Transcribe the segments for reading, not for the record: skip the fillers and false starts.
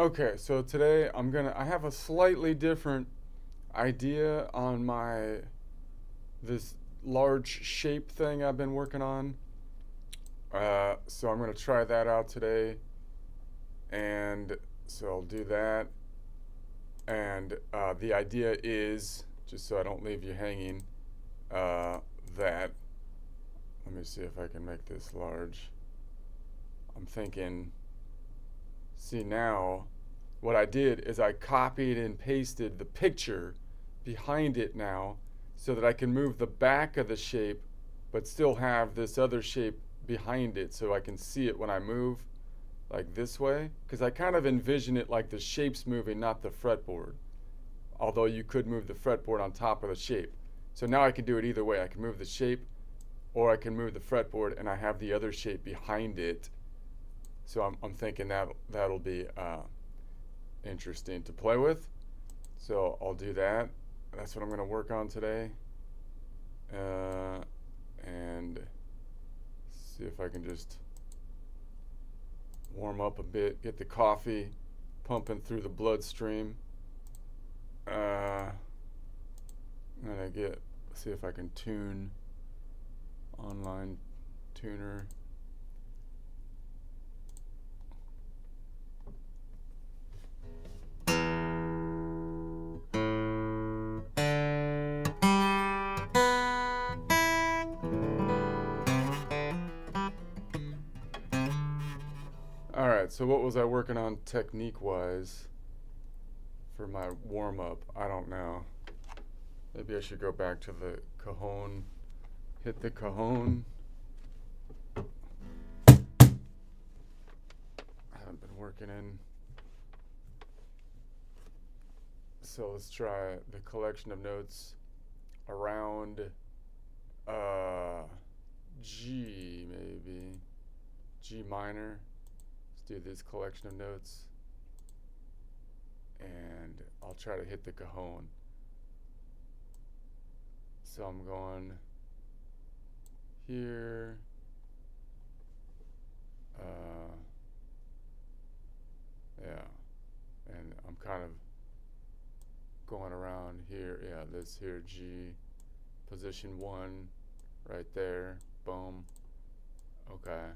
Okay, so today I have a slightly different idea on this large shape thing I've been working on. So I'm gonna try that out today, and so I'll do that. And the idea is, just so I don't leave you hanging, that, let me see if I can make this large. I'm thinking, see now, what I did is I copied and pasted the picture behind it now so that I can move the back of the shape but still have this other shape behind it so I can see it when I move like this way, because I kind of envision it like the shape's moving, not the fretboard, although you could move the fretboard on top of the shape. So now I can do it either way. I can move the shape or I can move the fretboard and I have the other shape behind it. So I'm thinking that'll be interesting to play with. So I'll do that. That's what I'm going to work on today. And see if I can just warm up a bit, get the coffee pumping through the bloodstream. I'm going to see if I can tune online tuner. Alright, so what was I working on technique-wise for my warm-up? I don't know. Maybe I should go back to the cajon, hit the cajon. I haven't been working in. So let's try the collection of notes around G, maybe. G minor. Do this collection of notes and I'll try to hit the cajon. So I'm going here, yeah, and I'm kind of going around here, yeah, this here G, position 1 right there, boom, okay.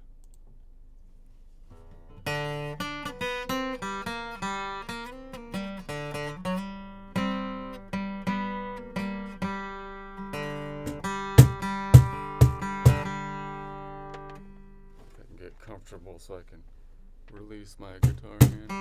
Comfortable so I can release my guitar hand.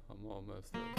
I'm all messed up.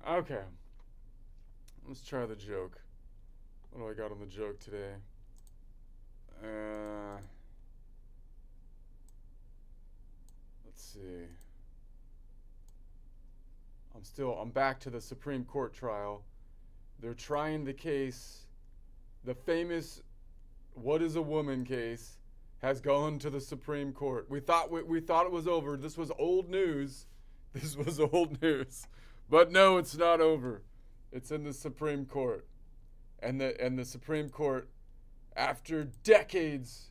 Okay. Let's try the joke. What do I got on the joke today? Let's see. I'm back to the Supreme Court trial. They're trying the case. The famous "What is a woman" case has gone to the Supreme Court. We thought it was over. This was old news. This was old news. But no, it's not over. It's in the Supreme Court. And the Supreme Court, after decades,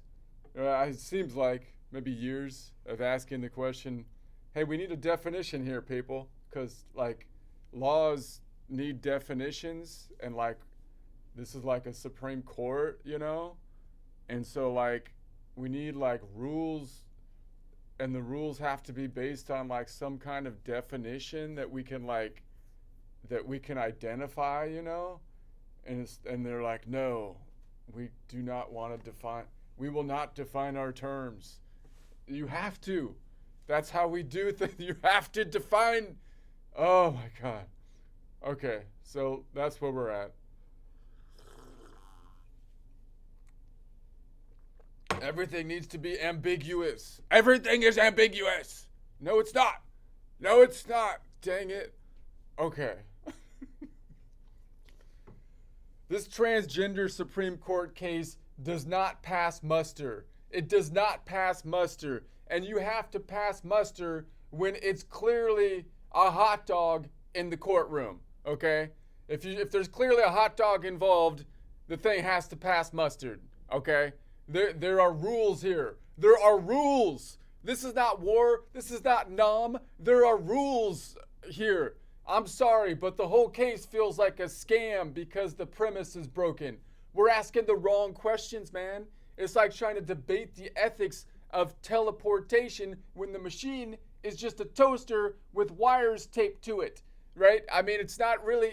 it seems like maybe years of asking the question, hey, we need a definition here, people, because like laws need definitions, and like this is like a Supreme Court, you know? And so like we need like rules, and the rules have to be based on like some kind of definition that we can identify, you know? And they're like, no, we do not want to define. We will not define our terms. You have to. That's how we do things. You have to define. Oh my God. Okay, so that's where we're at. Everything needs to be ambiguous. Everything is ambiguous. No, it's not. No, it's not. Dang it. Okay. This transgender Supreme Court case does not pass muster. It does not pass muster. And you have to pass muster when it's clearly a hot dog in the courtroom, okay? If there's clearly a hot dog involved, the thing has to pass mustard, okay? There are rules here. There are rules. This is not war. This is not Nam. There are rules here. I'm sorry, but the whole case feels like a scam because the premise is broken. We're asking the wrong questions, man. It's like trying to debate the ethics of teleportation when the machine is just a toaster with wires taped to it, right? I mean, it's not really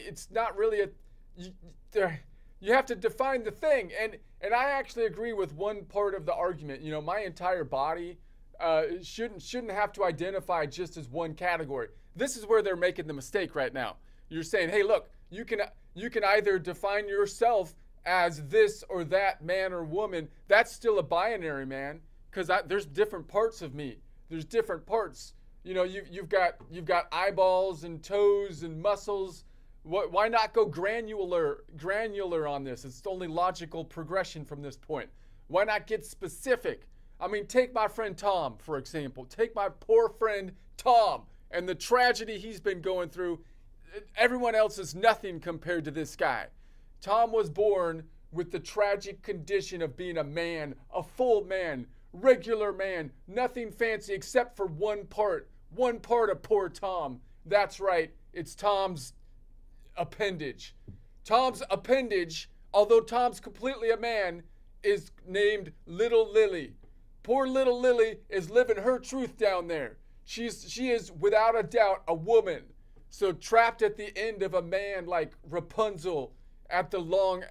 you have to define the thing. And I actually agree with one part of the argument. You know, my entire body shouldn't have to identify just as one category. This is where they're making the mistake right now. You're saying, hey, look, you can either define yourself as this or that man or woman. That's still a binary, man, because there's different parts of me. There's different parts. You know, you've got eyeballs and toes and muscles. Why not go granular on this? It's the only logical progression from this point. Why not get specific? I mean, take my friend Tom, for example. Take my poor friend Tom and the tragedy he's been going through. Everyone else is nothing compared to this guy. Tom was born with the tragic condition of being a man, a full man, regular man, nothing fancy except for one part of poor Tom. That's right, it's Tom's appendage. Tom's appendage, although Tom's completely a man, is named Little Lily. Poor little Lily is living her truth down there. She is without a doubt a woman. So trapped at the end of a man like Rapunzel at the wrong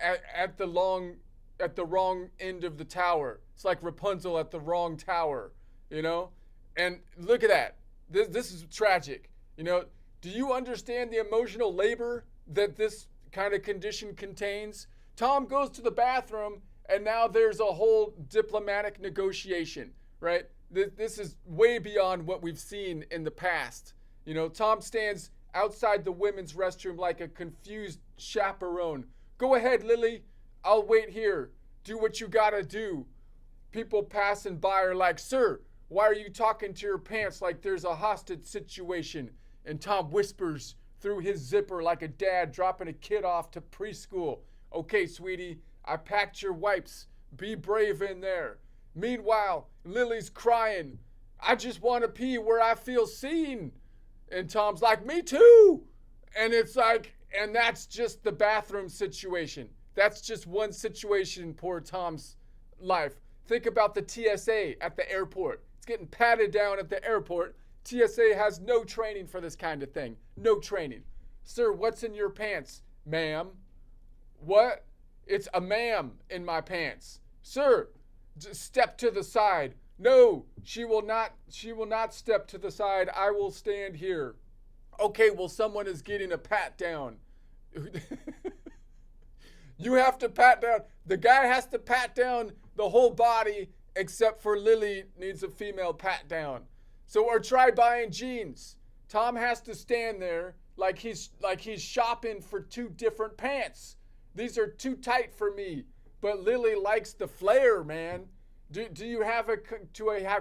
end of the tower. It's like Rapunzel at the wrong tower, you know? And look at that. This is tragic. You know, do you understand the emotional labor that this kind of condition contains? Tom goes to the bathroom and now there's a whole diplomatic negotiation, right? This is way beyond what we've seen in the past. You know, Tom stands outside the women's restroom like a confused chaperone. Go ahead, Lily. I'll wait here. Do what you gotta do. People passing by are like, sir, why are you talking to your pants like there's a hostage situation? And Tom whispers through his zipper like a dad dropping a kid off to preschool. Okay, sweetie, I packed your wipes. Be brave in there. Meanwhile, Lily's crying. I just want to pee where I feel seen. And Tom's like, me too. And it's like, and that's just the bathroom situation. That's just one situation in poor Tom's life. Think about the TSA at the airport. It's getting patted down at the airport. TSA has no training for this kind of thing. No training. Sir, what's in your pants? Ma'am. What? It's a ma'am in my pants. Sir, step to the side. No, she will not step to the side. I will stand here. Okay, well, someone is getting a pat down. You have to pat down. The guy has to pat down the whole body except for Lily needs a female pat down. So, or try buying jeans. Tom has to stand there like he's shopping for two different pants. These are too tight for me. But Lily likes the flare, man. Do you have a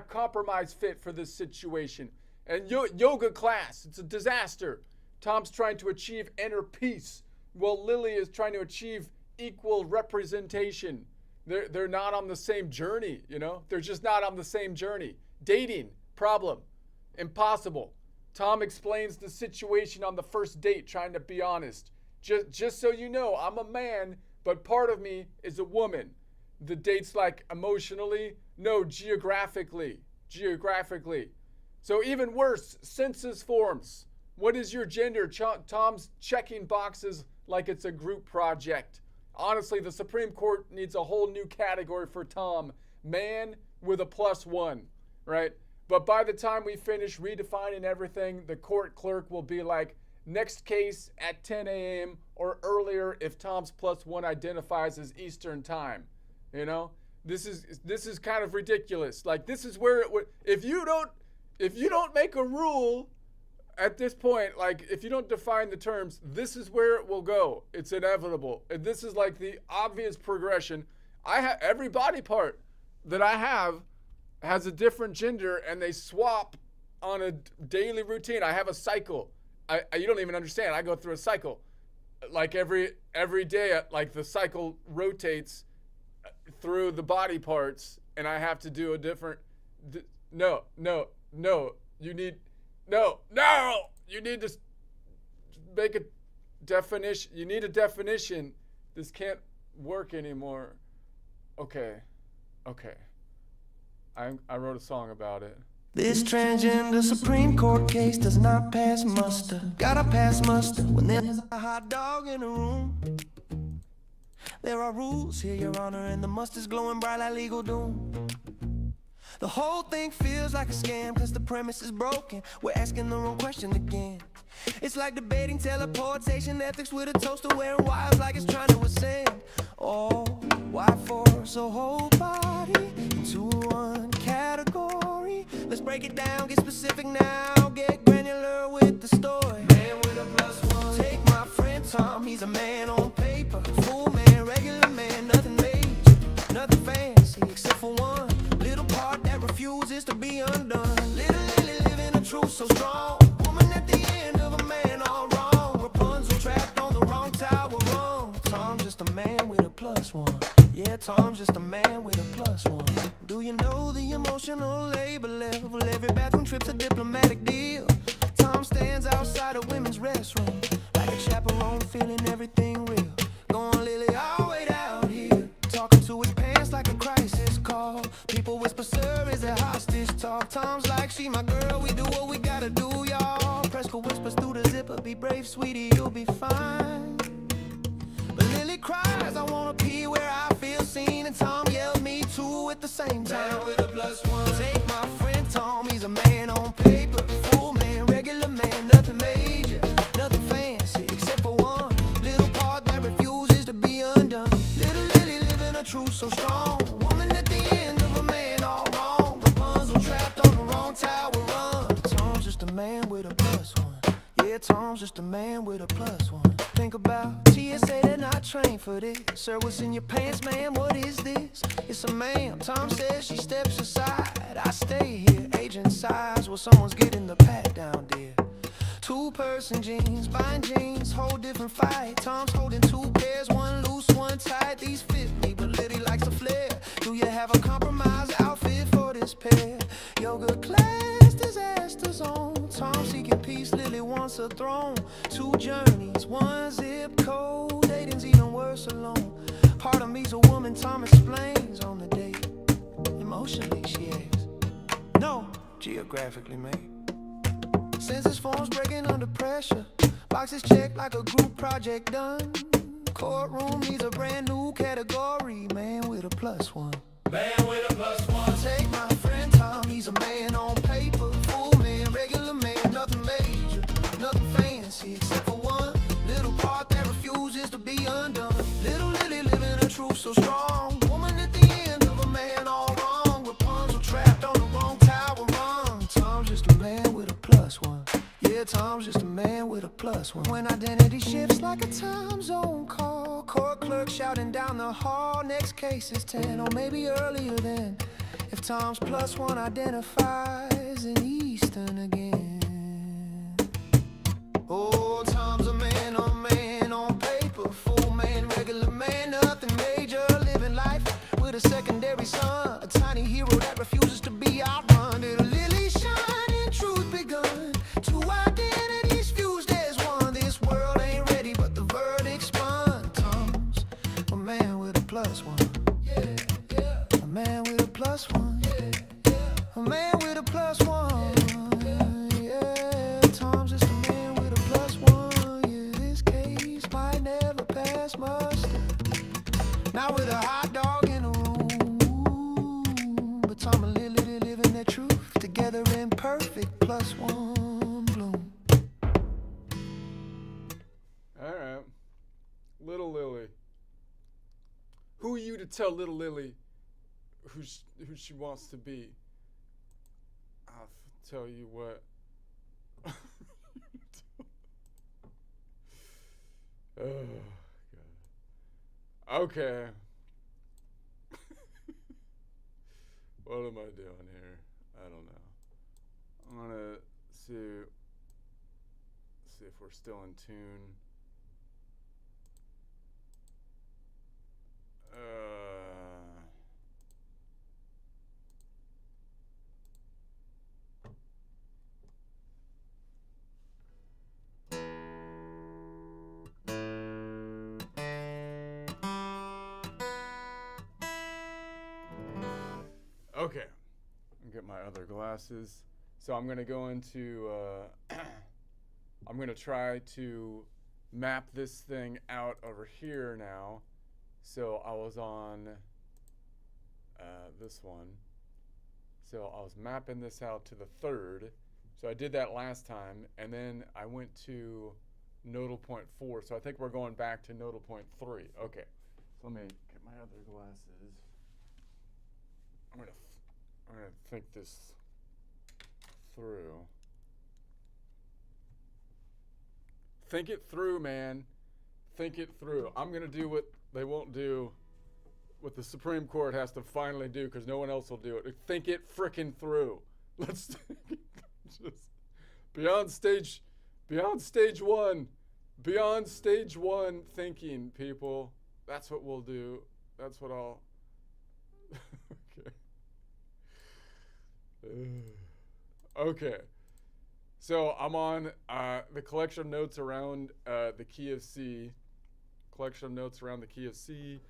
compromise fit for this situation? And yoga class, it's a disaster. Tom's trying to achieve inner peace, while Lily is trying to achieve equal representation. They're not on the same journey, you know? They're just not on the same journey. Dating, problem, impossible. Tom explains the situation on the first date, trying to be honest. Just so you know, I'm a man, but part of me is a woman. The date's like emotionally, no, geographically. So even worse, census forms. What is your gender? Tom's checking boxes like it's a group project. Honestly, the Supreme Court needs a whole new category for Tom. Man with a +1, right? But by the time we finish redefining everything, the court clerk will be like, next case at 10 a.m. or earlier if Tom's +1 identifies as Eastern time. You know, this is kind of ridiculous. Like, this is where it would, if you don't make a rule at this point, like if you don't define the terms, this is where it will go. It's inevitable. And this is like the obvious progression. I have every body part that I have has a different gender and they swap on a daily routine. I have a cycle. You don't even understand. I go through a cycle. Like every day, like the cycle rotates through the body parts and I have to do a different, no, you need to make a definition. You need a definition. This can't work anymore. Okay. I wrote a song about it. This transgender Supreme Court case does not pass muster. Gotta pass muster when there's a hot dog in the room. There are rules here, Your Honor, and the mustard's glowing bright like legal doom. The whole thing feels like a scam, cause the premise is broken. We're asking the wrong question again. It's like debating teleportation ethics with a toaster wearing wires like it's trying to ascend. Oh, why force a whole body into one category? Let's break it down, get specific now, get granular with the story. Man with a +1, take my friend Tom, he's a man on paper. Full man, regular man, nothing major, nothing fancy except for one little part that refuses to be undone. Little Lily living a truth so strong, woman at the end of a man all wrong. Rapunzel trapped on the wrong tower, wrong Tom. a man with a plus one. Yeah, Tom's just a man with a plus one. Do you know the emotional labor level? Every bathroom trip's a diplomatic deal. Tom stands outside a women's restroom like a chaperone, feeling everything real. Going Lily all way down here, talking to his pants like a crisis call. People whisper, sir, is it hostage talk? Tom's like, she my girl, we do what we gotta do, y'all. Presco whispers through the zipper, be brave, sweetie, you'll be fine. But Lily cries, I wanna pee where I feel seen. And Tom yelled, me too, at the same time. Man with a plus one. Take my friend Tom, he's a man on paper. Full man, regular man, nothing major, nothing fancy, except for one little part that refuses to be undone. Little Lily living a truth so strong. Woman at the end of a man all wrong. Rapunzel trapped on the wrong tower run. Tom's just a man with a plus one. Yeah, Tom's just a man with a plus one. Think about TSA, they're not trained for this. Sir, what's in your pants, ma'am? What is this? It's a ma'am. Tom says, she steps aside. I stay here, agent size, while someone's getting the pat down, dear. Two-person jeans, buying jeans, whole different fight. Tom's holding two pairs, one loose, one tight. These fit me, but Liddy likes a flare. Do you have a compromise outfit for this pair? Yoga class, disasters on. Tom seeking peace, Lily wants a throne. Two journeys, one zip code. Dating's even worse alone. Part of me's a woman, Tom explains on the date. Emotionally, she asks. No, geographically, mate. Census forms breaking under pressure. Boxes checked like a group project done. Courtroom needs a brand new category. Man with a plus one. Man with a plus one. Take my friend Tom, he's a man on paper. Full man, regular man, nothing major, nothing fancy, except for one little part that refuses to be undone. Little Lily living a truth so strong. Woman at the end of a man all wrong. Rapunzel trapped on the wrong tower run. Tom's just a man with a plus one. Yeah, Tom's just a man with a plus one. When identity shifts like a time zone call. Court clerk shouting down the hall. Next case is 10 or maybe earlier then. If Tom's plus one identifies an Eastern again. Oh, Tom's a man on paper. Full man, regular man, nothing major. Living life with a secondary son. A tiny hero that refuses to be outrun. Little Lily shining, truth begun. Two identities fused as one. This world ain't ready, but the verdict's spun. Tom's a man with a plus one. Yeah, yeah. A man with a plus one. Yeah, yeah. A man with a plus one. Yeah, Tom's just a man with a plus one. Yeah, this case might never pass muster. Not with a hot dog in a room. But Tom and Lily living their truth together in perfect plus one bloom. Alright. Little Lily. Who are you to tell little Lily who she wants to be? I'll tell you what. Oh, God. Okay. What am I doing here? I don't know. I'm gonna see if we're still in tune. Okay, get my other glasses. So I'm gonna go into, I'm gonna try to map this thing out over here now. So I was on this one. So I was mapping this out to the third. So I did that last time, and then I went to nodal point 4. So I think we're going back to nodal point 3. Okay, so let me get my other glasses. I'm gonna think this through. Think it through, man. Think it through. I'm gonna do what they won't do, what the Supreme Court has to finally do, because no one else will do it. Think it frickin' through. Let's just beyond stage one thinking, people. that's what we'll do. That's what I'll. Okay. Okay. So I'm on the collection of notes around the key of C. Collection of notes around the key of C.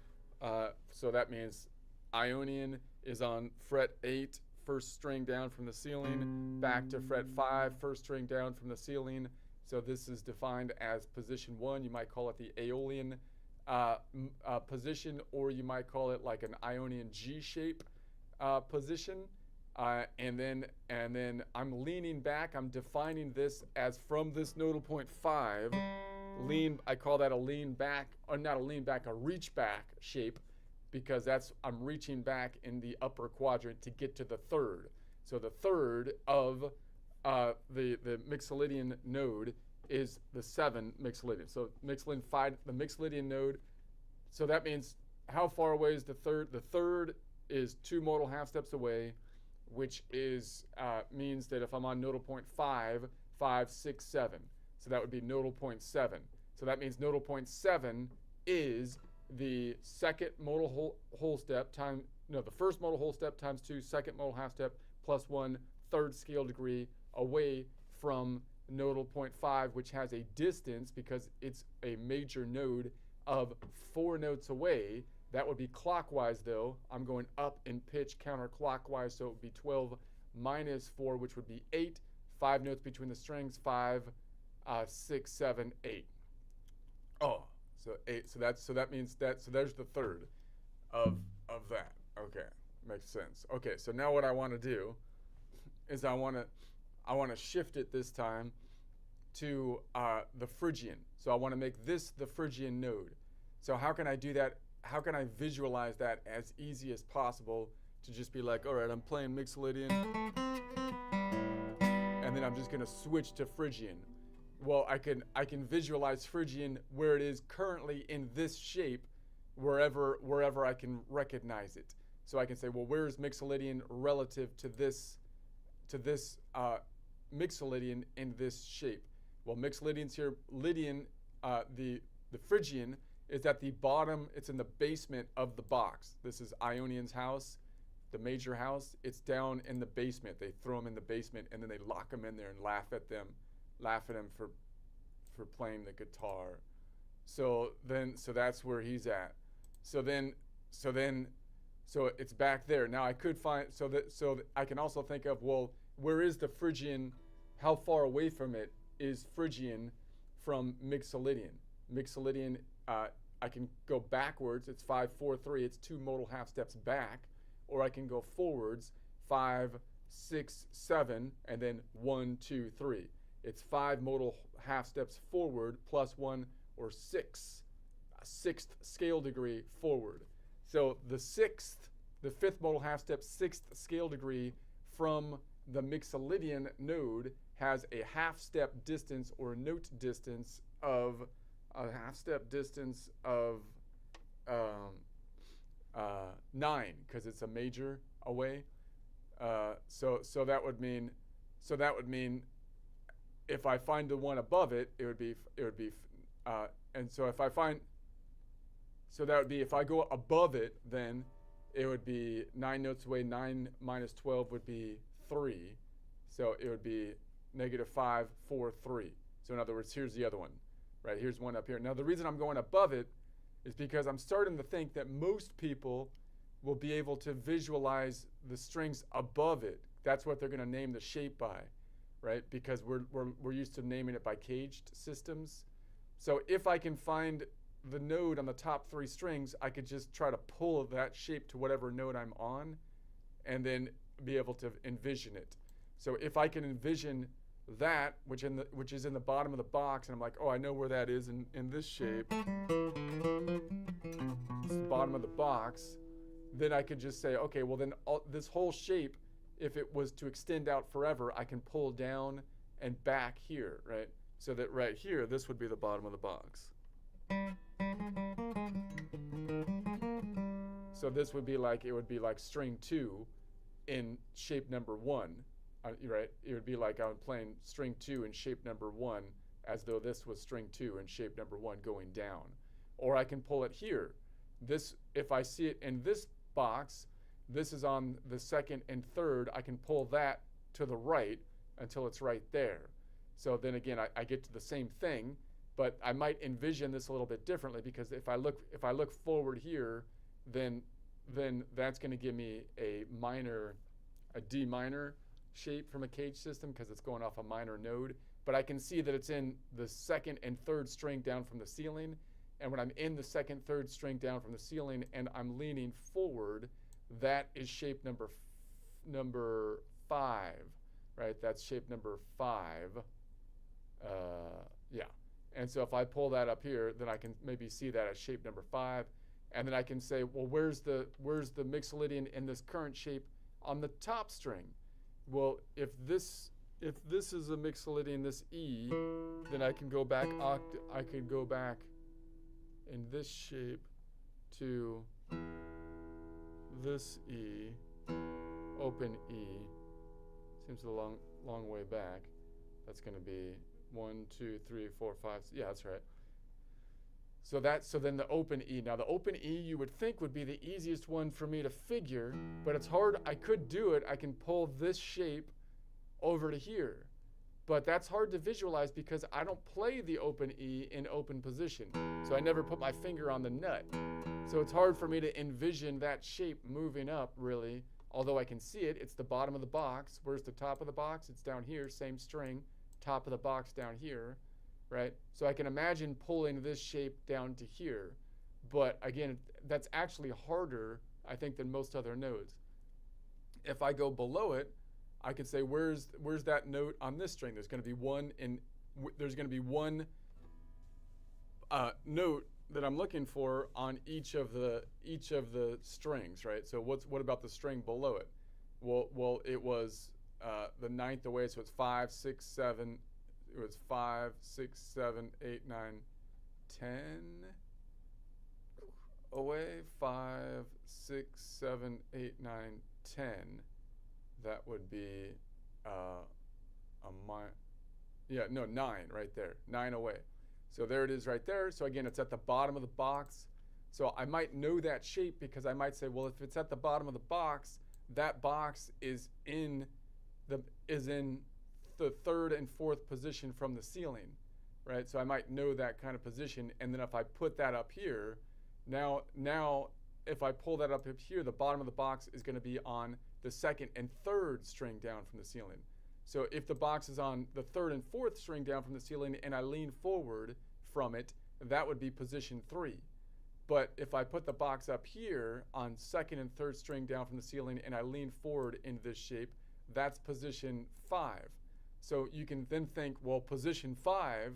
So that means Ionian is on fret 8, first string down from the ceiling, back to fret 5, first string down from the ceiling. So this is defined as position 1. You might call it the Aeolian position, or you might call it like an Ionian G shape position. And then I'm leaning back. I'm defining this as from this nodal point 5. I call that a lean back, or not a lean back, a reach back shape, because I'm reaching back in the upper quadrant to get to the third. So the third of the Mixolydian node is the 7 Mixolydian. So Mixolydian 5, the Mixolydian node. So that means how far away is the third? The third is 2 modal half steps away, which is means that if I'm on nodal point 5, 5, 6, 7. So that would be nodal point 7. So that means nodal point 7 is the second modal whole step the first modal whole step times 2, second modal half step plus 1, third scale degree away from nodal point 5, which has a distance, because it's a major node, of 4 notes away. That would be clockwise, though. I'm going up in pitch counterclockwise, so it would be 12 minus 4, which would be 8. 5 notes between the strings, 5, 6, 7, 8. Oh, so 8. So that means that. So there's the third of that. Okay, makes sense. Okay, so now what I want to do is I want to shift it this time to the Phrygian. So I want to make this the Phrygian node. So how can I do that? How can I visualize that as easy as possible to just be like, all right, I'm playing Mixolydian, and then I'm just going to switch to Phrygian. Well, I can visualize Phrygian where it is currently in this shape, wherever I can recognize it. So I can say, well, where is Mixolydian relative to this Mixolydian in this shape? Well, Mixolydian's here. Lydian, the Phrygian, is at the bottom. It's in the basement of the box. This is Ionian's house, the major house. It's down in the basement. They throw them in the basement, and then they lock them in there and laugh at them for playing the guitar. So that's where he's at. So it's back there. Now I could find, so that I can also think of, well, where is the Phrygian? How far away from it is Phrygian from Mixolydian? Mixolydian, I can go backwards. It's 5, 4, 3. It's 2 modal half steps back, or I can go forwards, 5, 6, 7, and then 1, 2, 3. It's 5 modal half steps forward plus 1, or 6, a 6th scale degree forward. So the 5th modal half step, 6th scale degree from the Mixolydian node has a half step distance, or note distance of 9, because it's a major away. So that would mean if I find the one above it, it would be and so if I find, so that would be, if I go above it, then it would be 9 notes away. 9 minus 12 would be 3. So it would be -5, 4, 3. So in other words, here's the other one, right? Here's one up here. Now the reason I'm going above it is because I'm starting to think that most people will be able to visualize the strings above it. That's what they're going to name the shape by, right? Because we're used to naming it by caged systems. So if I can find the node on the top 3 strings, I could just try to pull that shape to whatever node I'm on, and then be able to envision it. So if I can envision that, which is in the bottom of the box, and I'm like, oh, I know where that is in this shape. It's the bottom of the box. Then I could just say, okay, well then this whole shape, if it was to extend out forever, I can pull down and back here, right? So that right here, this would be the bottom of the box. So this would be like, it would be like string 2 in shape number 1, right? It would be like I'm playing string 2 in shape number 1, as though this was string 2 in shape number 1 going down. Or I can pull it here. this, if I see it in this box, this is on the second and third, I can pull that to the right until it's right there. So then again, I get to the same thing, but I might envision this a little bit differently, because if I look forward here, then that's going to give me a D minor shape from a cage system, because it's going off a minor node. But I can see that it's in the second and third string down from the ceiling. And when I'm in the second, third string down from the ceiling and I'm leaning forward, that is shape number 5, right? That's shape number 5. Yeah. And so if I pull that up here, then I can maybe see that as shape number 5. And then I can say, well, where's the Mixolydian in this current shape on the top string? Well, if this is a Mixolydian, this E, then I can go back I could go back in this shape to this E, open E. Seems a long way back. That's going to be 1, 2, 3, 4, 5. Yeah, that's right. So then the open E. Now the open E you would think would be the easiest one for me to figure, but it's hard. I could do it. I can pull this shape over to here. But that's hard to visualize because I don't play the open E in open position. So I never put my finger on the nut. So it's hard for me to envision that shape moving up, really. Although I can see it, it's the bottom of the box. Where's the top of the box? It's down here, same string. Top of the box down here, right? So I can imagine pulling this shape down to here. But again, that's actually harder, I think, than most other notes. If I go below it, I could say, where's that note on this string? There's going to be one note that I'm looking for on each of the strings, right? So what about the string below it? Well, it was the ninth away, so it's 5, 6, 7. It was 5, 6, 7, 8, 9, 10 away. 5, 6, 7, 8, 9, 10. That would be 9 right there. 9 away. So there it is right there. So again, it's at the bottom of the box. So I might know that shape because I might say, well, if it's at the bottom of the box, that box is in the third and fourth position from the ceiling, right? So I might know that kind of position. And then if I put that up here, now if I pull that up here, the bottom of the box is going to be on the second and third string down from the ceiling. So if the box is on the third and fourth string down from the ceiling and I lean forward from it, that would be position 3. But if I put the box up here on second and third string down from the ceiling and I lean forward in this shape, that's position 5. So you can then think, well, position 5,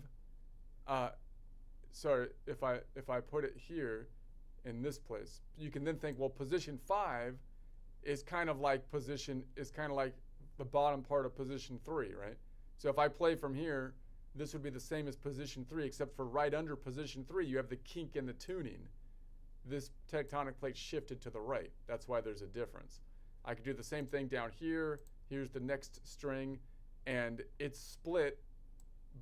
if I put it here in this place, you can then think, well, position 5 is kind of like the bottom part of position 3, right? So if I play from here, this would be the same as position 3, except for right under position 3, you have the kink in the tuning. This tectonic plate shifted to the right. That's why there's a difference. I could do the same thing down here. Here's the next string, and it's split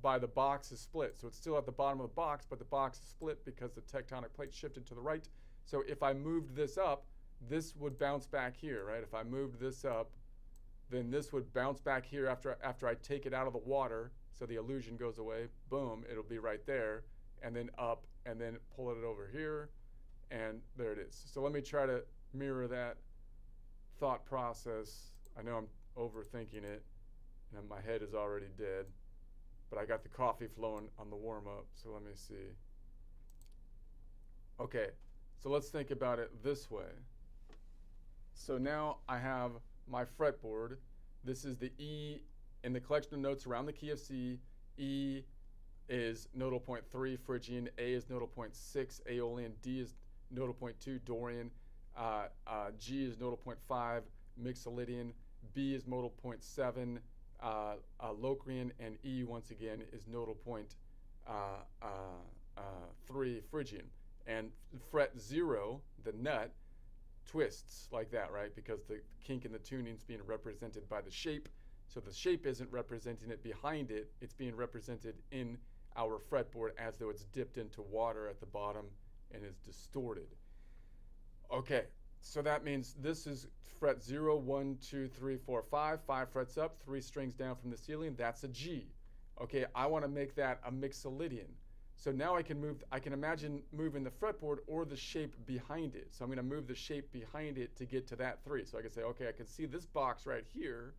by the box is split. So it's still at the bottom of the box, but the box is split because the tectonic plate shifted to the right. So if I moved this up, this would bounce back here, right? If I moved this up, then this would bounce back here after I take it out of the water, so the illusion goes away. Boom, it'll be right there, and then up, and then pull it over here, and there it is. So let me try to mirror that thought process. I know I'm overthinking it, and my head is already dead, but I got the coffee flowing on the warm-up, so let me see. Okay, so let's think about it this way. So now I have my fretboard. This is the E in the collection of notes around the key of C. E is nodal point 3 Phrygian, A is nodal point 6 Aeolian, D is nodal point 2 Dorian, G is nodal point 5 Mixolydian, B is nodal point 7 Locrian, and E once again is nodal point 3 Phrygian. And fret 0, the nut, twists like that, right? Because the kink in the tuning is being represented by the shape. So the shape isn't representing it behind it. It's being represented in our fretboard as though it's dipped into water at the bottom and is distorted. Okay, so that means this is fret 0, 1, 2, 3, 4, 5. 5 frets up, 3 strings down from the ceiling. That's a G. Okay, I want to make that a mixolydian. So now I can imagine moving the fretboard or the shape behind it. So I'm going to move the shape behind it to get to that 3. So I can say, okay, I can see this box right here.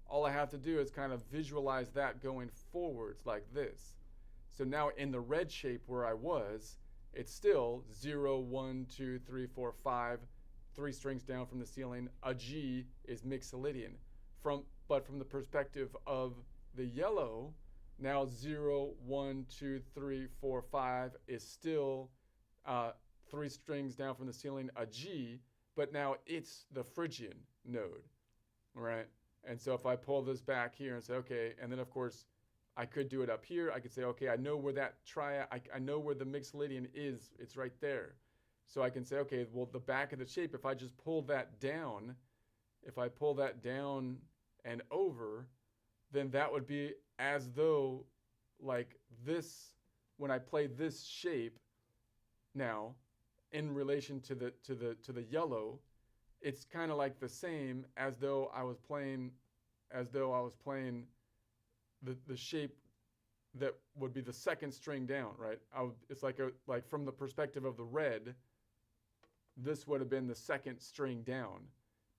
All I have to do is kind of visualize that going forwards like this. So now in the red shape where I was, it's still 0, 1, 2, 3, 4, 5, 3 strings down from the ceiling. A G is mixolydian. But from the perspective of the yellow, now 0, 1, 2, 3, 4, 5 is still 3 strings down from the ceiling, a G, but now it's the Phrygian node, right? And so if I pull this back here and say, okay, and then of course, I could do it up here. I could say, okay, I know where that I know where the mixolydian is. It's right there. So I can say, okay, well, the back of the shape, if I just pull that down, if I pull that down and over, then that would be as though like this, when I play this shape now in relation to the yellow, it's kind of like the same as though I was playing the shape that would be the second string down, right? It's like from the perspective of the red, this would have been the second string down.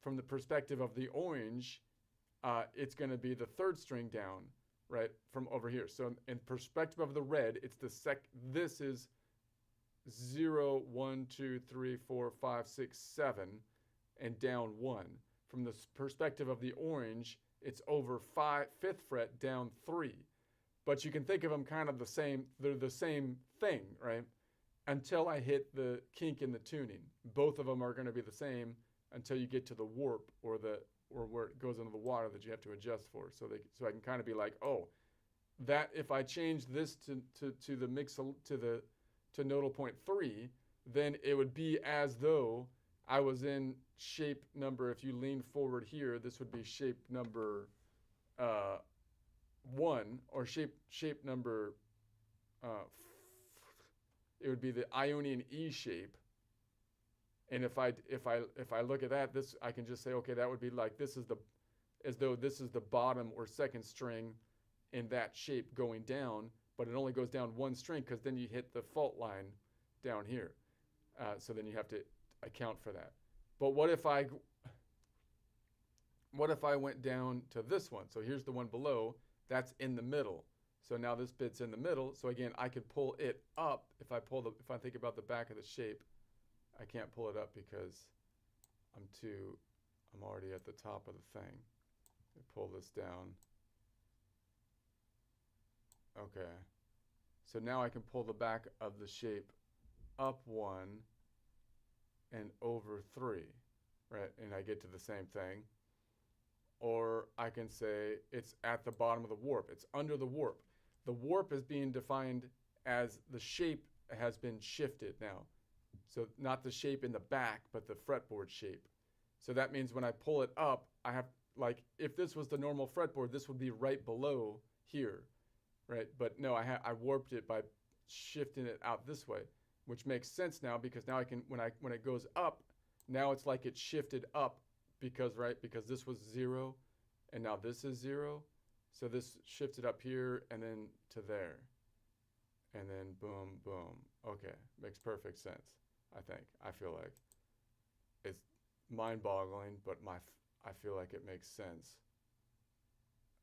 From the perspective of the orange, it's going to be the third string down, right? From over here. So in perspective of the red, it's this is 0, 1, 2, 3, 4, 5, 6, 7, and down 1. From the perspective of the orange, it's over 5th fret down 3. But you can think of them kind of the same. They're the same thing, right? Until I hit the kink in the tuning. Both of them are going to be the same until you get to the warp or where it goes into the water that you have to adjust for. So I can kind of be like, oh, that if I change this to the mix to nodal point 3, then it would be as though I was in shape number, if you lean forward here, this would be shape number 1, or shape number, it would be the Ionian E shape. And if I look at that, this, I can just say, okay, that would be like, as though this is the bottom or second string in that shape going down, but it only goes down 1 string because then you hit the fault line down here. So then you have to account for that. But what if I went down to this one? So here's the one below. That's in the middle. So now this bit's in the middle. So again, I could pull it up. If I think about the back of the shape, I can't pull it up because I'm already at the top of the thing. I pull this down. Okay. So now I can pull the back of the shape up 1 and over 3, right? And I get to the same thing. Or I can say it's at the bottom of the warp. It's under the warp. The warp is being defined as the shape has been shifted now. So not the shape in the back, but the fretboard shape. So that means when I pull it up, I have, like, if this was the normal fretboard, this would be right below here, right? But no, I warped it by shifting it out this way, which makes sense now because now I can, when it goes up, now it's like it shifted up because this was 0 and now this is 0. So this shifted up here and then to there. And then boom, boom. Okay, makes perfect sense, I think. I feel like it's mind-boggling, but I feel like it makes sense.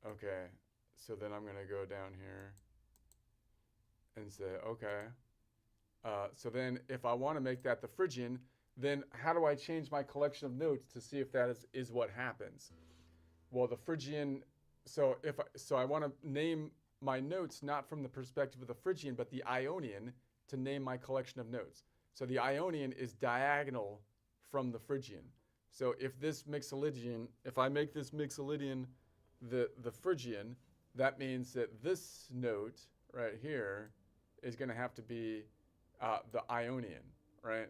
Okay, so then I'm going to go down here and say, okay. So then if I want to make that the Phrygian, then how do I change my collection of notes to see if that is what happens? Well, the Phrygian, so I want to name my notes not from the perspective of the Phrygian, but the Ionian to name my collection of notes. So the Ionian is diagonal from the Phrygian. So if I make this mixolydian the Phrygian, that means that this note right here is going to have to be the Ionian, right?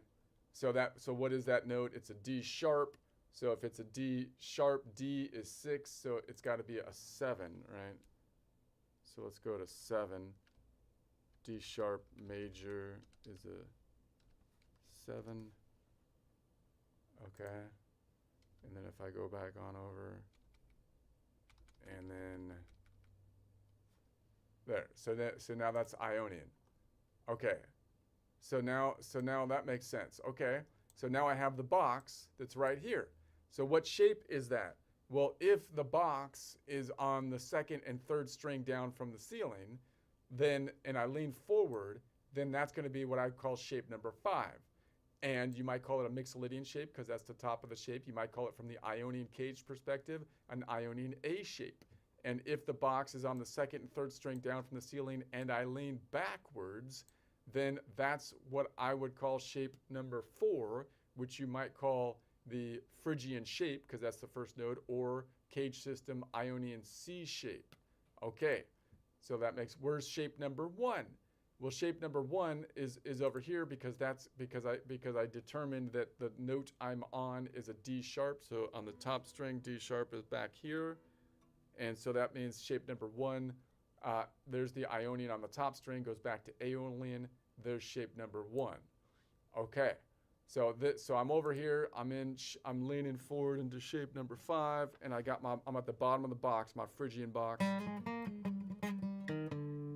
So what is that note? It's a D sharp. So if it's a D sharp, D is 6, so it's got to be a 7, right? So let's go to 7. D sharp major is a 7. Okay. And then if I go back on over, and then there. So now that's Ionian. Okay. So now that makes sense. Okay. So now I have the box that's right here. So what shape is that? Well, if the box is on the second and third string down from the ceiling, then, and I lean forward, then that's going to be what I call shape number 5. And you might call it a Mixolydian shape because that's the top of the shape. You might call it, from the Ionian cage perspective, an Ionian A shape. And if the box is on the second and third string down from the ceiling and I lean backwards, then that's what I would call shape number 4, which you might call the Phrygian shape because that's the first node, or cage system Ionian C shape. Okay, so that makes, where's shape number 1? Well, shape number 1 is over here because I determined that the note I'm on is a D sharp. So on the top string, D sharp is back here. And so that means shape number 1, there's the Ionian on the top string, goes back to Aeolian. There's shape number 1. Okay, so I'm over here. I'm leaning forward into shape number 5, and I'm at the bottom of the box, my Phrygian box.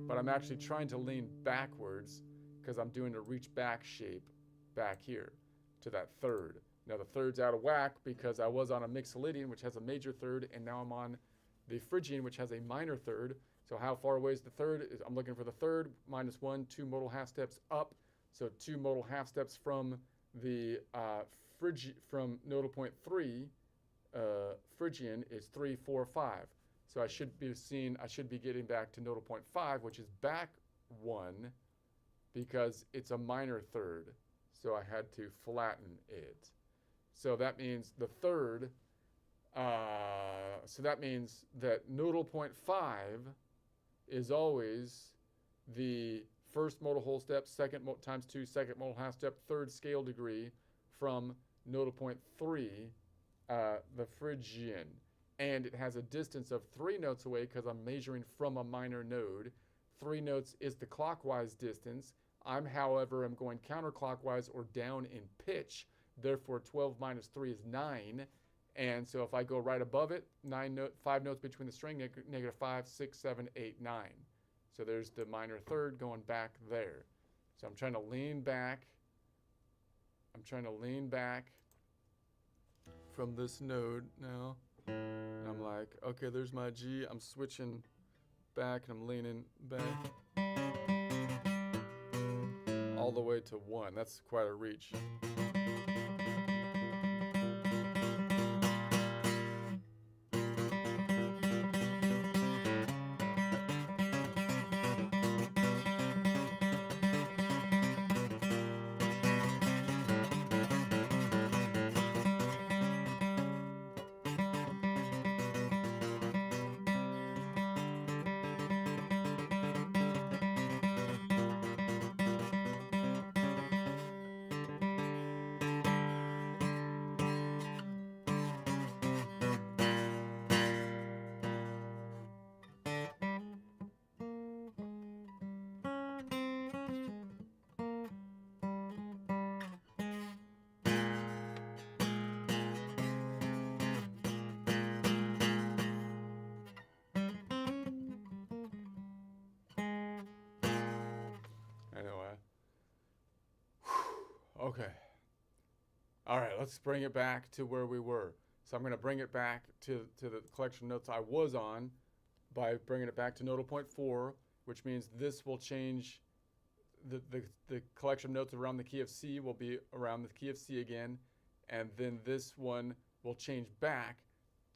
But I'm actually trying to lean backwards because I'm doing a reach back shape back here to that third. Now the third's out of whack because I was on a Mixolydian, which has a major third, and now I'm on the Phrygian, which has a minor third. So how far away is the third? I'm looking for the third, -1, 2 modal half steps up. So 2 modal half steps from the from nodal point 3, Phrygian is 3, 4, 5. So I should be getting back to nodal point 5, which is back 1, because it's a minor third. So I had to flatten it. So that means the third, so that means that nodal point 5 is always the first modal whole step, second times 2, second modal half step, third scale degree from nodal point 3, the Phrygian. And it has a distance of 3 notes away because I'm measuring from a minor node. 3 notes is the clockwise distance. However, I'm going counterclockwise or down in pitch. Therefore, 12 minus 3 is 9. And so if I go right above it, 5 notes between the string, -5, 6, 7, 8, 9. So there's the minor third going back there. So I'm trying to lean back. From this node now. And I'm like, okay, there's my G. I'm switching back and I'm leaning back all the way to 1. That's quite a reach. Anyway. Okay. All right, let's bring it back to where we were. So I'm going to bring it back to the collection notes I was on by bringing it back to nodal point 4, which means this will change. The collection of notes around the key of C will be around the key of C again, and then this one will change back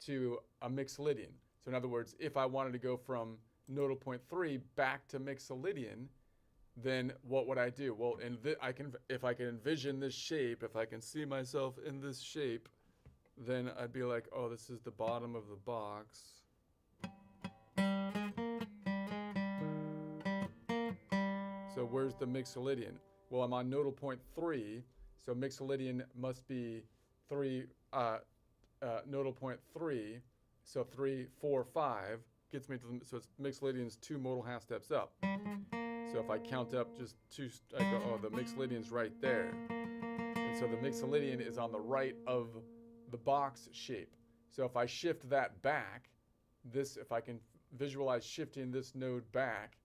to a Mixolydian. So in other words, if I wanted to go from nodal point 3 back to Mixolydian, then what would I do? Well, if I can envision this shape, if I can see myself in this shape, then I'd be like, oh, this is the bottom of the box. So where's the Mixolydian? Well, I'm on nodal point 3, so Mixolydian must be nodal point 3, so 3, 4, 5 gets me to so it's Mixolydian's 2 modal half steps up. So if I count up just 2, I go, oh, the Mixolydian's right there. And So the mixolydian is on the right of the box shape. So if I shift that back, if I can visualize shifting this node back,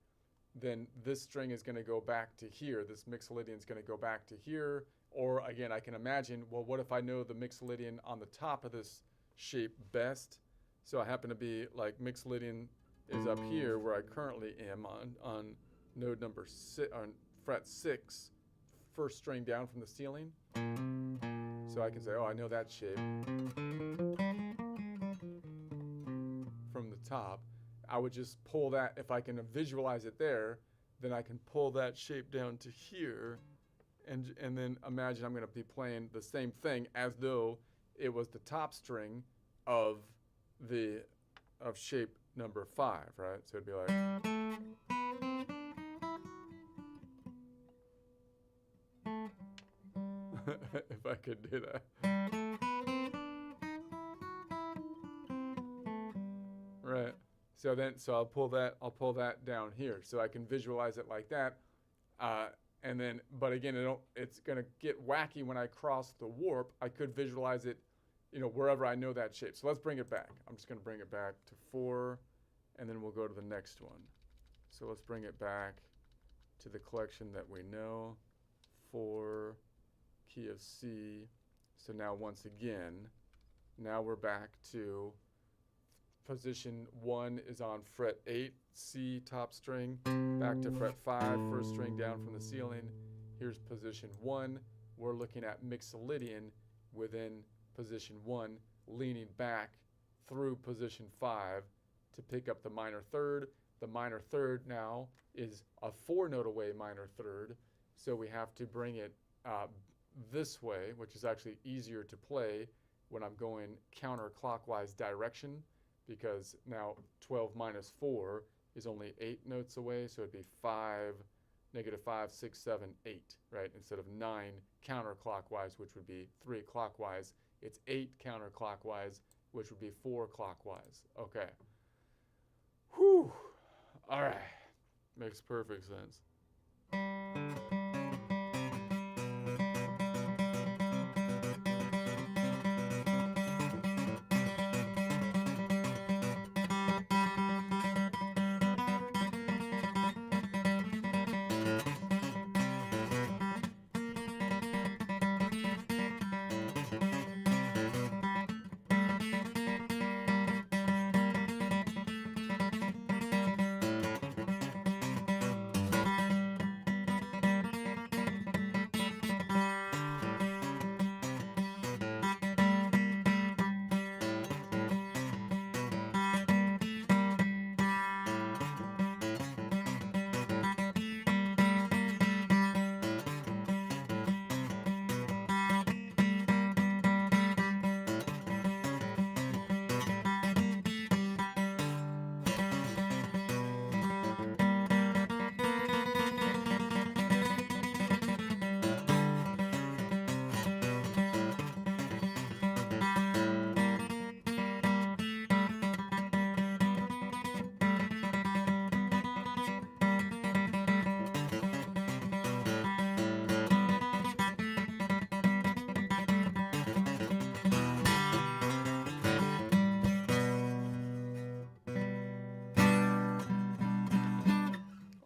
then this string is going to go back to here. This mixolydian is going to go back to here. Or again, I can imagine, well, what if I know the mixolydian on the top of this shape best? So I happen to be like mixolydian is up here where I currently am on node number 6, on fret 6, first string down from the ceiling. So I can say, oh, I know that shape from the top. I would just pull that, if I can visualize it there, then I can pull that shape down to here, and then imagine I'm going to be playing the same thing as though it was the top string of shape number 5, right? So it'd be like, if I could do that. Right. So I'll pull that down here, so I can visualize it like that, and then, but again, it's gonna get wacky when I cross the warp. I could visualize it, wherever I know that shape. So let's bring it back. I'm just gonna bring it back to 4, and then we'll go to the next one. So let's bring it back to the collection that we know, 4, key of C. So now once again, now we're back to position 1 is on fret 8, C, top string, back to fret 5, first string down from the ceiling. Here's position 1. We're looking at mixolydian within position 1, leaning back through position 5 to pick up the minor third. The minor third now is a 4-note away minor third, so we have to bring it this way, which is actually easier to play when I'm going counterclockwise direction, because now 12 minus 4 is only 8 notes away, so it'd be 5, -5, 6, 7, 8, right? Instead of 9 counterclockwise, which would be 3 clockwise, it's 8 counterclockwise, which would be 4 clockwise. Okay. Whew. All right. Makes perfect sense.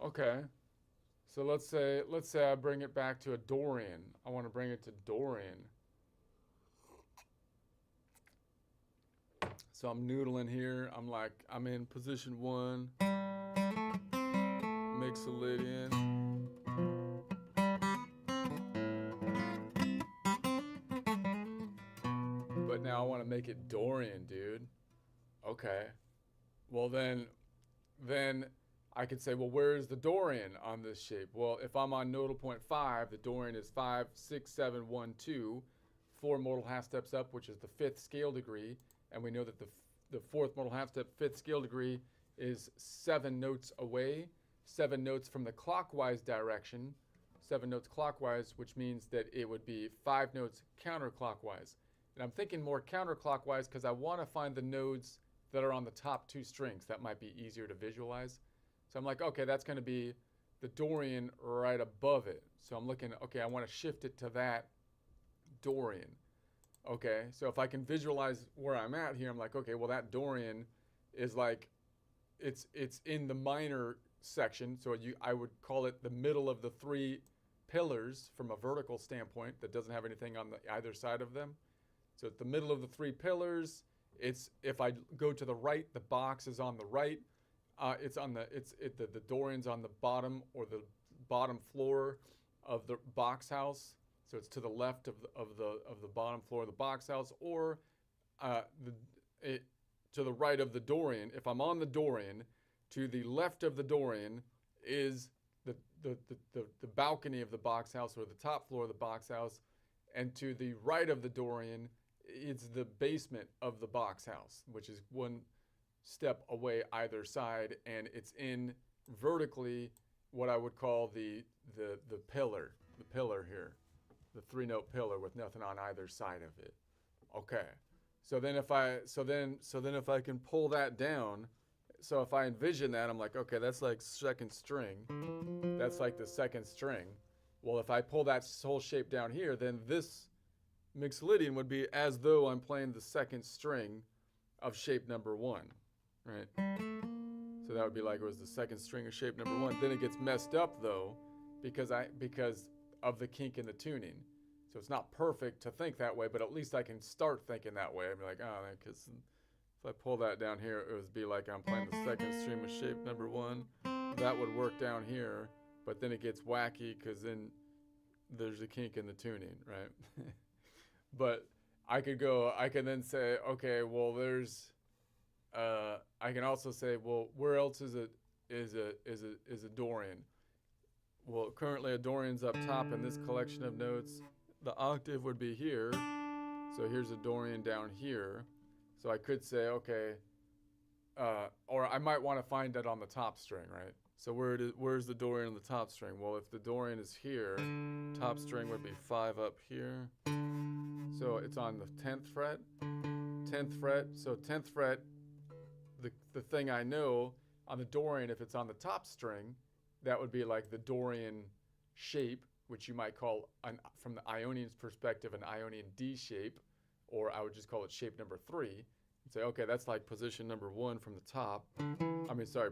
Okay, so let's say I bring it back to a Dorian. I want to bring it to Dorian. So I'm noodling here. I'm in position 1, mixolydian. But now I want to make it Dorian, dude. Okay. Well then I could say, well, where's the Dorian on this shape? Well, if I'm on nodal point 5, the Dorian is 5, 6, 7, 1, 2, 4 modal half steps up, which is the 5th scale degree, and we know that the 4th modal half step, 5th scale degree is 7 notes away, 7 notes from the clockwise direction, 7 notes clockwise, which means that it would be 5 notes counterclockwise. And I'm thinking more counterclockwise because I want to find the nodes that are on the top 2 strings. That might be easier to visualize. So I'm like, okay, that's going to be the Dorian right above it. So I'm looking, okay, I want to shift it to that Dorian. Okay, so if I can visualize where I'm at here, I'm like, okay, well that Dorian is like, it's in the minor section, so I would call it the middle of the three pillars from a vertical standpoint that doesn't have anything on either side of them. So it's the middle of the three pillars. It's if I go to the right, the box is on the right. The Dorian's on the bottom or the bottom floor of the box house. So it's to the left of the bottom floor of the box house, or to the right of the Dorian. If I'm on the Dorian, to the left of the Dorian is the balcony of the box house or the top floor of the box house, and to the right of the Dorian it's the basement of the box house, which is one step away either side, and it's in vertically what I would call the pillar here, the 3-note pillar with nothing on either side of it. Okay, so then if I can pull that down, so if I envision that, I'm like, okay, that's like second string. That's like the second string. Well, if I pull that whole shape down here, then this Mixolydian would be as though I'm playing the second string of shape number 1, right? So that would be like it was the second string of shape number 1. Then it gets messed up though, because of the kink in the tuning. So it's not perfect to think that way, but at least I can start thinking that way. I'd be like, oh, because if I pull that down here, it would be like I'm playing the second string of shape number 1. That would work down here, but then it gets wacky because then there's a kink in the tuning, right? But I could then say, okay, well, I can also say, well, where else is a Dorian? Well, currently a Dorian's up top in this collection of notes. The octave would be here. So here's a Dorian down here. So I could say, okay, or I might want to find that on the top string, right? So where's the Dorian on the top string? Well, if the Dorian is here, top string would be 5 up here. So it's on the 10th fret. 10th fret. So 10th fret, the thing I know on the Dorian, if it's on the top string, that would be like the Dorian shape, which you might call, from the Ionian's perspective, an Ionian D shape, or I would just call it shape number 3. And say, okay, that's like position number 1 from the top.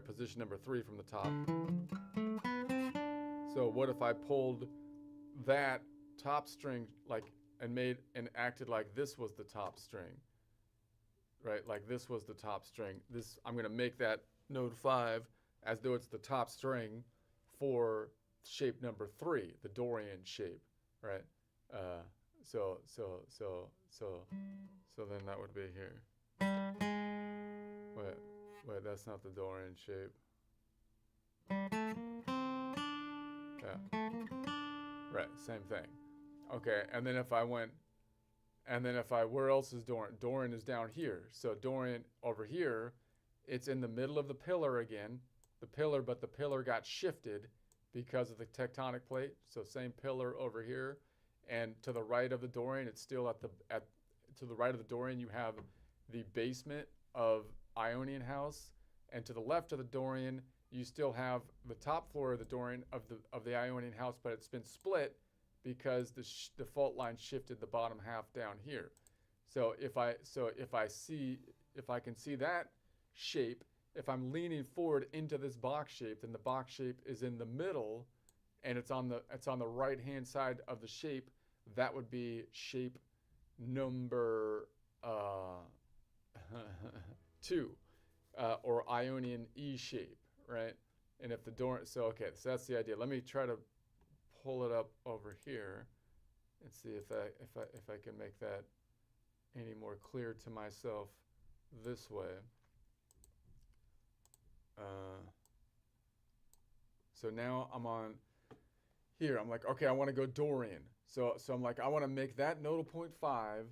Position number 3 from the top. So what if I pulled that top string and acted like this was the top string, right? Like this was the top string. I'm going to make that node 5 as though it's the top string for shape number 3, the Dorian shape, right? So then that would be here. Wait, that's not the Dorian shape. Yeah. Right, same thing. Okay, where else is Dorian? Dorian is down here. So Dorian over here, it's in the middle of the pillar again. But the pillar got shifted because of the tectonic plate. So same pillar over here. And to the right of the Dorian, it's still to the right of the Dorian, you have the basement of Ionian house. And to the left of the Dorian, you still have the top floor of the Dorian of the Ionian house, but it's been split because the fault line shifted the bottom half down here. So if I can see that shape, if I'm leaning forward into this box shape, then the box shape is in the middle, and it's on the right hand side of the shape. That would be shape number 2, or Ionian E shape, right? And if the Dorian, so that's the idea. Let me try to pull it up over here and see if I can make that any more clear to myself this way. So now I'm on here. I'm like, okay, I want to go Dorian. So I'm like, I want to make that nodal point 5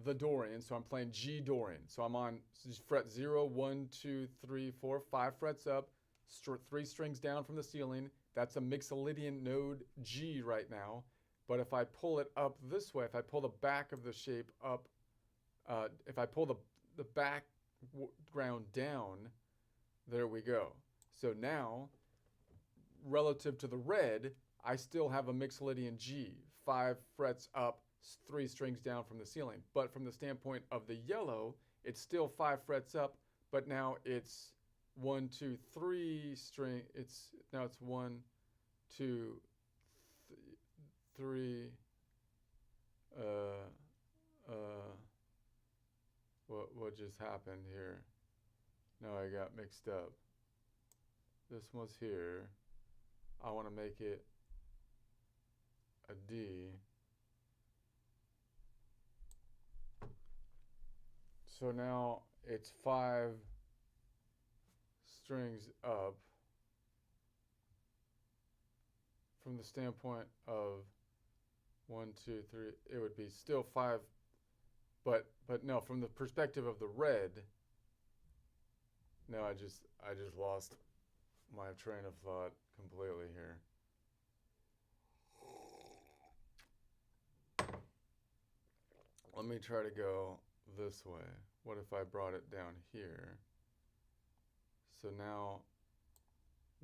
the Dorian. So I'm playing G Dorian. So I'm on fret 0, 1, 2, 3, 4, 5 frets up, 3 strings down from the ceiling. That's a Mixolydian node G right now. But if I pull it up this way, if I pull the back of the shape up, if I pull the background down, there we go. So now, relative to the red, I still have a Mixolydian G. 5 frets up, 3 strings down from the ceiling. But from the standpoint of the yellow, it's still 5 frets up, but now it's 1, 2, 3 string. Now it's 1, 2, 3. What just happened here? No, I got mixed up. This one's here. I want to make it a D. So now it's 5 strings up from the standpoint of 1, 2, 3. It would be still 5, but no, from the perspective of the red. No, I just lost my train of thought completely here. Let me try to go this way. What if I brought it down here? So now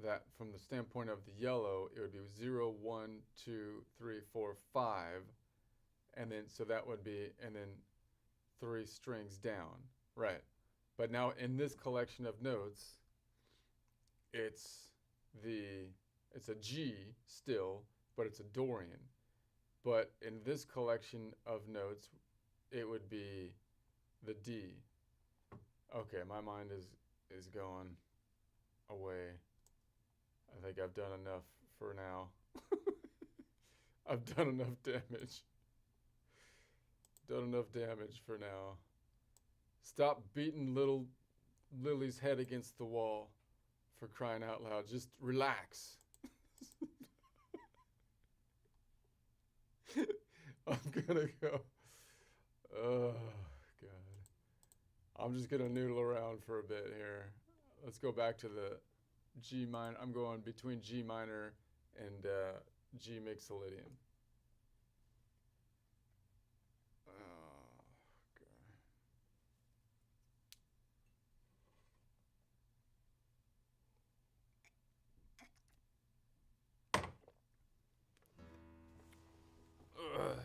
that from the standpoint of the yellow, it would be 0, 1, 2, 3, 4, 5. And then, so that would be, and then 3 strings down, right? But now in this collection of notes, it's a G still, but it's a Dorian. But in this collection of notes, it would be the D. Okay, my mind is going away. I think I've done enough for now. I've done enough damage. Done enough damage for now. Stop beating little Lily's head against the wall, for crying out loud. Just relax. I'm gonna go. Oh, God. I'm just gonna noodle around for a bit here. Let's go back to the G minor. I'm going between G minor and G mixolydian. Oh, God. Ugh.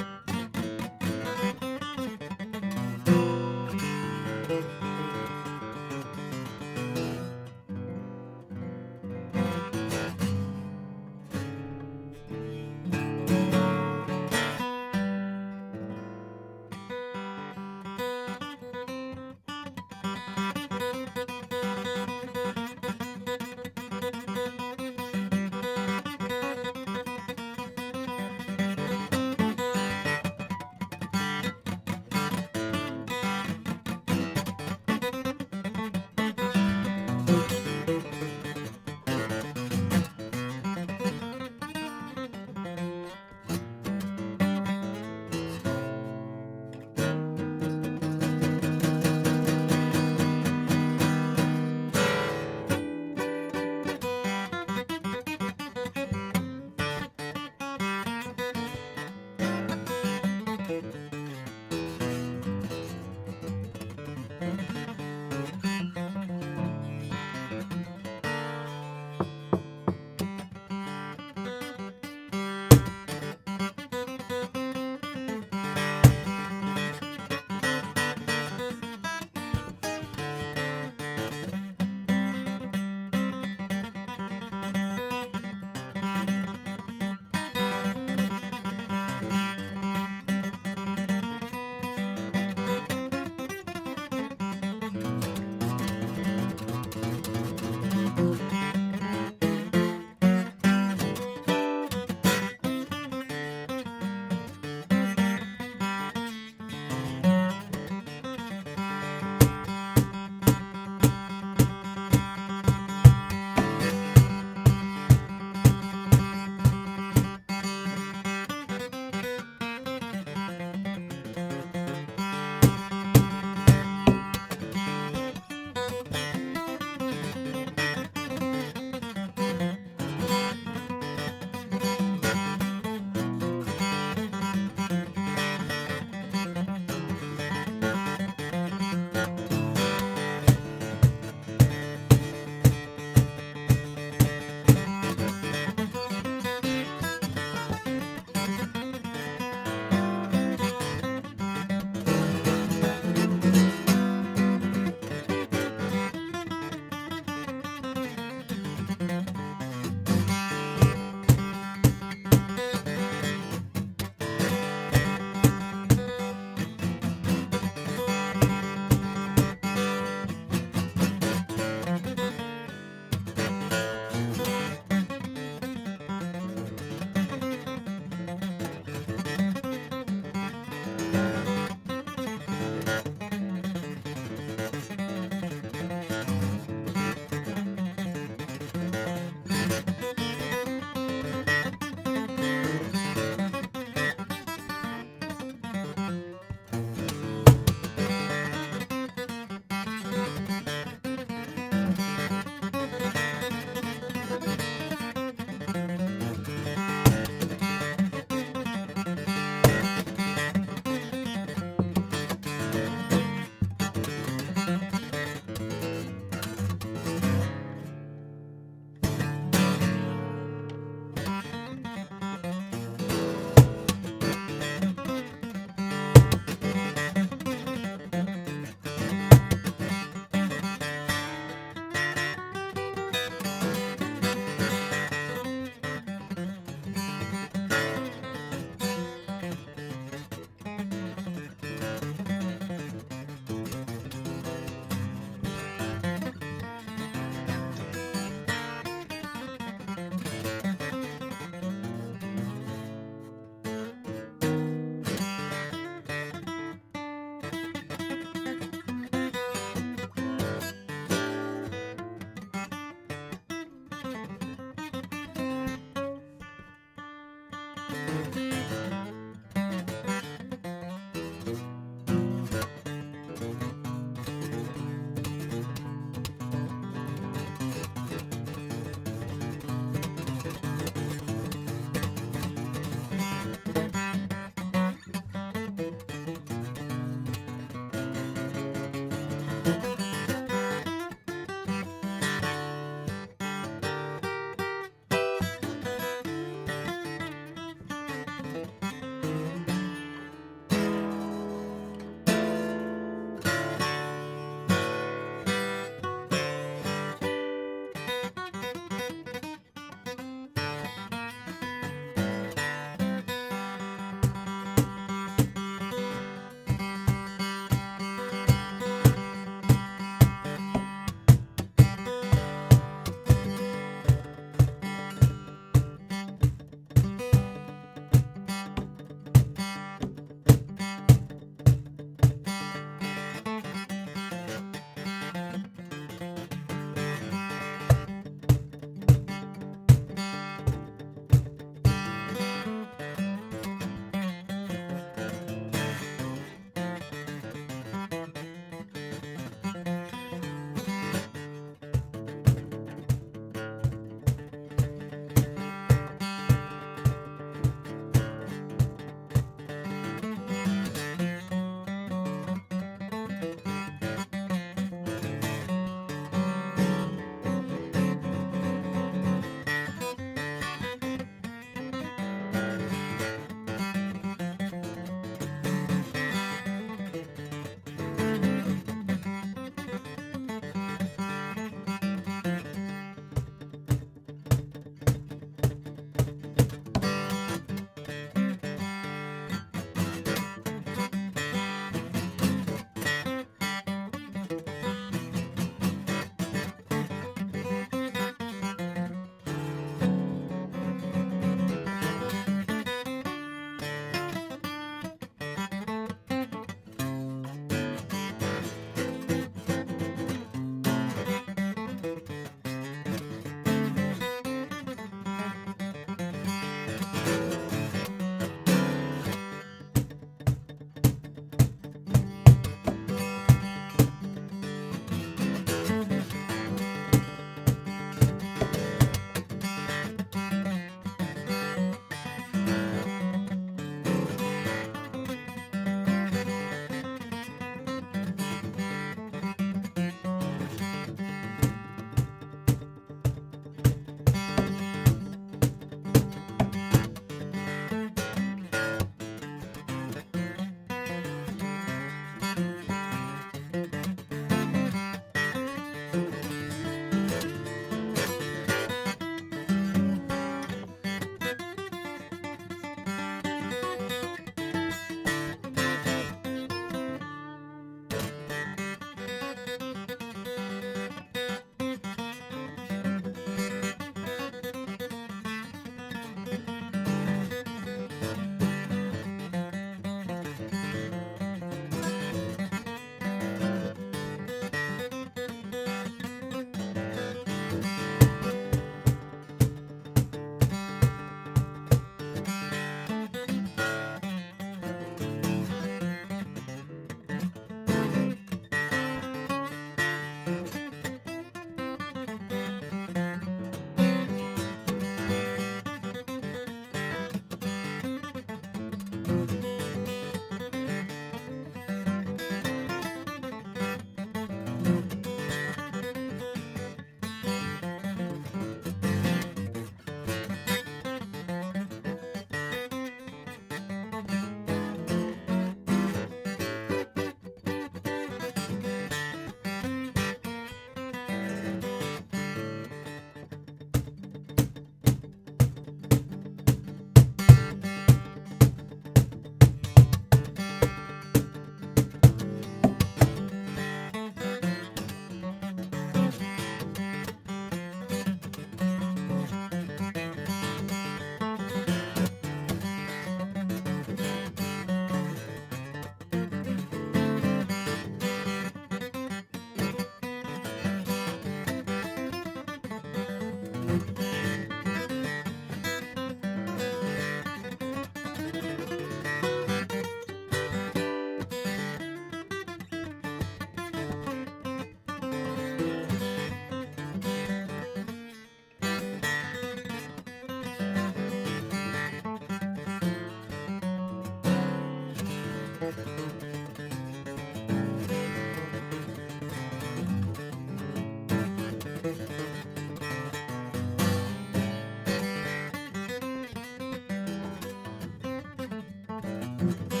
Thank